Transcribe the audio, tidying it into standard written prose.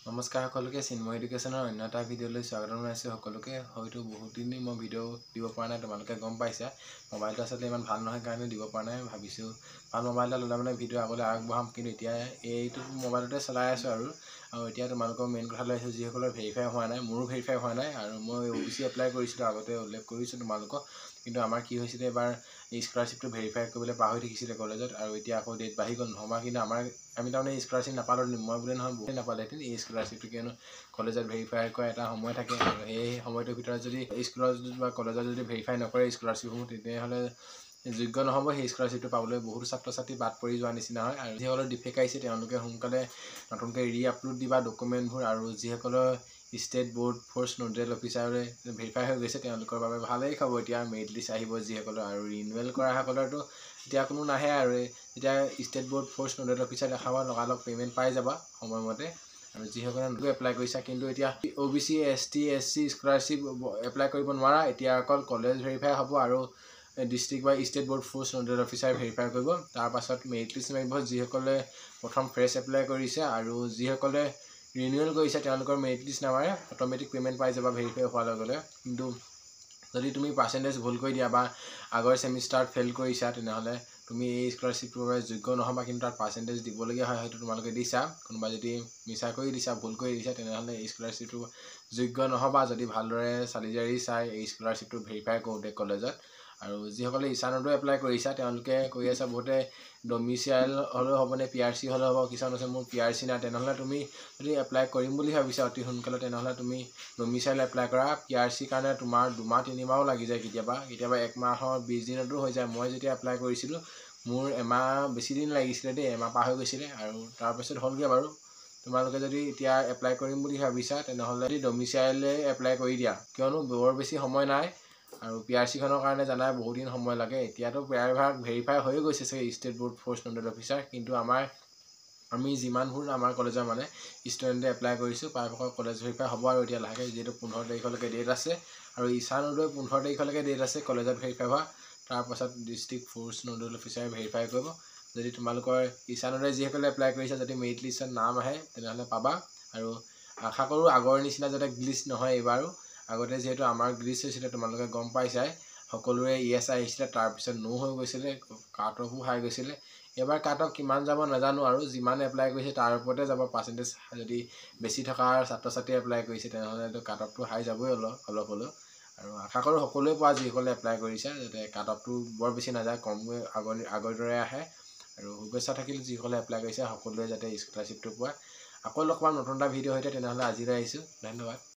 নমস্কাৰ সকলোকে চিন্ময় এডুকেশ্যনৰ অন্য এটা ভিডিঅ'লৈ স্বাগতম জনাইছোঁ সকলোকে। হয়তো বহুত দিনেই মই ভিডিঅ' দিব পৰা নাই, তোমালোকে গম পাইছা। মোবাইলটো আচলতে ইমান ভাল নহয় কাৰণে দিব পৰা নাই। ভাবিছোঁ ভাল মোবাইল এটা ল'লে মানে ভিডিঅ' আগলৈ আগবঢ়াম, কিন্তু এতিয়া এইটো মোবাইলতে চলাই আছোঁ আৰু এতিয়া তোমালোকৰ মেইন কথালৈ আহিছোঁ। যিসকলৰ ভেৰিফাই হোৱা নাই, মোৰো ভেৰিফাই হোৱা নাই, আৰু মই OBC এপ্লাই কৰিছিলোঁ, আগতে উল্লেখ কৰিছোঁ তোমালোকক। কিন্তু আমাৰ কি হৈছিলে, এবাৰ এই স্কলাৰশ্বিপটো ভেৰিফাই কৰিবলৈ পাহৰি থাকিছিলে কলেজত, আৰু এতিয়া আকৌ ডেট বাঢ়ি গ'ল নহ'বা। কিন্তু আমি তাৰমানে স্কলাৰশ্বিপ নাপালোঁ, মই বুলি নহয় বহুতে নাপালেহেঁতেন এই স্কলাৰশ্বিপটো, কিয়নো কলেজত ভেৰিফাই কৰা এটা সময় থাকে, আৰু সেই সময়টোৰ ভিতৰত যদি স্কুলত বা কলেজত যদি ভেৰিফাই নকৰে স্কলাৰশ্বিপসমূহ, তেতিয়াহ'লে যোগ্য নহ'ব সেই স্কলাৰশ্বিপটো পাবলৈ। বহুতো ছাত্ৰ ছাত্ৰী বাদ পৰি যোৱা নিচিনা হয়, আৰু যিসকলৰ ডিফেক্ট আহিছে তেওঁলোকে সোনকালে নতুনকৈ আপলোড দিবা ডকুমেণ্টবোৰ, আৰু যিসকলৰ ষ্টেট বোৰ্ড ফ'ৰ্চ নোডেল অফিচাৰলৈ ভেৰিফাই হৈ গৈছে তেওঁলোকৰ বাবে ভালেই খবৰ। এতিয়া মেৰিট লিষ্ট আহিব যিসকলৰ, আৰু ৰিনিউৱেল কৰাসকলৰতো এতিয়া কোনো নাহে, আৰু এতিয়া ষ্টেট বোৰ্ড ফ'ৰ্চ নোডেল অফিচাৰ দেখাব, লগালগ পে'মেণ্ট পাই যাবা সময়মতে। আৰু যিসকলে নতুনকৈ এপ্লাই কৰিছা, কিন্তু এতিয়া OBC ST SC scholarship apply কৰিব নোৱাৰা। এতিয়া অকল কলেজ ভেৰিফাই হ'ব, আৰু ডিষ্ট্ৰিক্ট বা ষ্টেট বোৰ্ড ফ'ৰ্চ নোডেল অফিচাৰ ভেৰিফাই কৰিব। তাৰপাছত মেৰিট লিষ্ট মাৰিব যিসকলে প্ৰথম ফ্ৰেছ এপ্লাই কৰিছে, আৰু যিসকলে ৰিনিউৱেল কৰিছে তেওঁলোকৰ মেৰিট লিষ্ট নামাৰে, অট'মেটিক পে'মেণ্ট পাই যাবা ভেৰিফাই হোৱাৰ লগে লগে। কিন্তু যদি তুমি পাৰ্চেণ্টেজ ভুল কৰি দিয়া বা আগৰ ছেমিষ্টাৰত ফেইল কৰিছা, তেনেহ'লে তুমি এই স্কলাৰশ্বিপটোৰ বাবে যোগ্য নহ'বা। কিন্তু তাত পাৰ্চেণ্টেজ দিবলগীয়া হয়, হয়তো তোমালোকে দিছা, কোনোবা যদি মিছা কৰি দিছা, ভুল কৰি দিছা, তেনেহ'লে এই স্কলাৰশ্বিপটো যোগ্য নহ'বা, যদি ভালদৰে চালি জাৰি চাই এই স্কলাৰশ্বিপটো ভেৰিফাই কৰোঁতে কলেজত। আৰু যিসকলে ইছানুতো এপ্লাই কৰিছা তেওঁলোকে কৈ আছা বহুতে ডমিচাইল হ'লেও হ'বনে PRC হ'লেও হ'ব, কিছুমান আছে মোৰ PRC নাই। তেনেহ'লে তুমি যদি এপ্লাই কৰিম বুলি ভাবিছা অতি সোনকালে, তেনেহ'লে তুমি ডমিচাইল এপ্লাই কৰা। PRCৰ কাৰণে তোমাৰ 2 মাহ 3 মাহো লাগি যায়, কেতিয়াবা 1 মাহৰ 20 দিনতো হৈ যায়। মই যেতিয়া এপ্লাই কৰিছিলোঁ মোৰ এমাহ বেছি দিন লাগিছিলে দেই, এমাহ পাৰ হৈ গৈছিলে, আৰু তাৰপিছত হ'লগৈ বাৰু। তোমালোকে যদি এতিয়া এপ্লাই কৰিম বুলি ভাবিছা, তেনেহ'লে ডমিচাইলে এপ্লাই কৰি দিয়া, কিয়নো বৰ বেছি সময় নাই, আৰু PRCখনৰ কাৰণে জানাই বহুত দিন সময় লাগে। এতিয়াতো প্ৰায়ভাগ ভেৰিফাই হৈ গৈছে চাগে ষ্টেট বোৰ্ড ফ'ৰ্চ নোডেল অফিচাৰ, কিন্তু আমি যিমানবোৰ আমাৰ কলেজৰ মানে ষ্টুডেণ্টে এপ্লাই কৰিছোঁ প্ৰায়ভাগৰ কলেজ ভেৰিফাই হ'ব, আৰু এতিয়া লাহেকৈ যিহেতু 15 তাৰিখলৈকে ডেট আছে, আৰু ইছানুতো 15 তাৰিখলৈকে ডেট আছে কলেজত ভেৰিফাই হোৱা। তাৰপাছত ডিষ্ট্ৰিক্ট ফ'ৰ্চ নোডেল অফিচাৰে ভেৰিফাই কৰিব। যদি তোমালোকৰ ইছানুৰে যিসকলে এপ্লাই কৰিছে যদি মেৰিট লিষ্টত নাম আহে তেনেহ'লে পাবা, আৰু আশা কৰোঁ আগৰ নিচিনা যাতে গ্লিচ নহয় এইবাৰো। আগতে যিহেতু আমাৰ গ্লিচ হৈছিলে তোমালোকে গম পাইছাই, সকলোৰে ইয়েছ আহিছিলে, তাৰপিছত নো হৈ গৈছিলে, কাট অফো হাই গৈছিলে। এইবাৰ কাট অফ কিমান যাব নাজানো, আৰু যিমান এপ্লাই কৰিছে তাৰ ওপৰতে যাব পাৰ্চেণ্টেজ। যদি বেছি থকা ছাত্ৰ ছাত্ৰী এপ্লাই কৰিছে তেনেহ'লেতো কাট অফটো হাই যাবই অলপ হ'লেও, আৰু আশা কৰোঁ সকলোৱে পোৱা যিসকলে এপ্লাই কৰিছে, যাতে কাট অফটো বৰ বেছি নাযায়, কমকৈ আগৰ দৰে আহে। আৰু শুভেচ্ছা থাকিল যিসকলে এপ্লাই কৰিছে সকলোৱে যাতে স্কলাৰশ্বিপটো পোৱা। আকৌ লগ পাম নতুন এটা ভিডিঅ' সৈতে, তেনেহ'লে আজিলৈ আহিছোঁ, ধন্যবাদ।